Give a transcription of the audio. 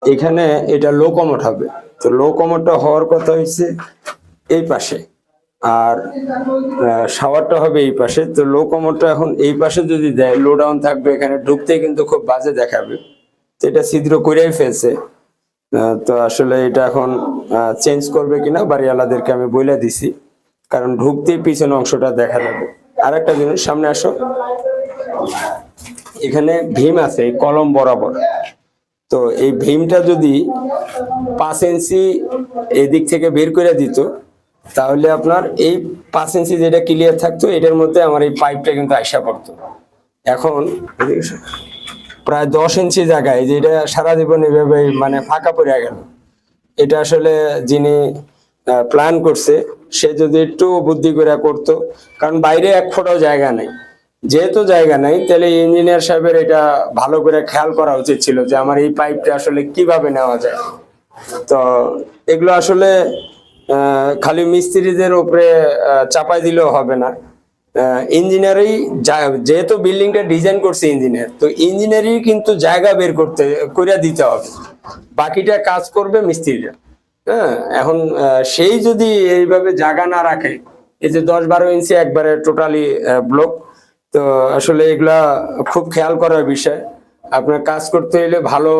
এখানে এটা লো কমোড হবে। তো লো কমোডটা হওয়ার কথা হচ্ছে এই পাশে, আর শাওয়ারটা হবে এই পাশে। তো লো কমোডটা এখন এই পাশে যদি দেয়, লো ডাউন থাকবে, এখানে ঢুকতে কিন্তু খুব বাজে দেখাবে। তো এটা ছিদ্র করেই ফেলছে। তো আসলে এটা এখন চেঞ্জ করবে কিনা বাড়িওয়ালাদেরকে আমি বলে দিছি, কারণ ঢুকতেই পিছনের অংশটা দেখা যাবে। আর একটা জিনিস, সামনে আসো, এখানে ভীম আছে এই কলম বরাবর। তো এই ভীমটা যদি 5 ইঞ্চি এদিক থেকে বের করে দিত, তাহলে আপনার এই 5 ইঞ্চি যেটা ক্লিয়ার থাকতো, এটার মধ্যে আমার এই পাইপটা কিন্তু আইসা পড়তো। এখন প্রায় 10 ইঞ্চি জায়গায় যেটা সারা জীবন এভাবে মানে ফাঁকা পড়ে গেল। এটা আসলে যিনি প্ল্যান করছে সে যদি একটু বুদ্ধি করে করতো, কারণ বাইরে 1 ফুটও জায়গা নেই। যেহেতু জায়গা নাই, তাহলে ইঞ্জিনিয়ার সাহেবের এটা ভালো করে খেয়াল করা উচিত ছিল যে আমার এই পাইপটা আসলে কিভাবে নেওয়া যায়। তো এগুলো আসলে খালি মিস্ত্রিদের উপরে চাপাই দিলেও হবে না। ইঞ্জিনিয়ারই, যেহেতু বিল্ডিংটা ডিজাইন করছে ইঞ্জিনিয়ার, তো ইঞ্জিনিয়ারই কিন্তু জায়গা বের করতে করে দিতে হবে, বাকিটা কাজ করবে মিস্ত্রিরা। হ্যাঁ, এখন সেই যদি এইভাবে জায়গা না রাখে, এই যে 10-12 ইঞ্চি একবারে টোটালি ব্লক, তো আসলে এগুলা খুব খেয়াল করার বিষয়। আপনার কাজ করতে হলে ভালো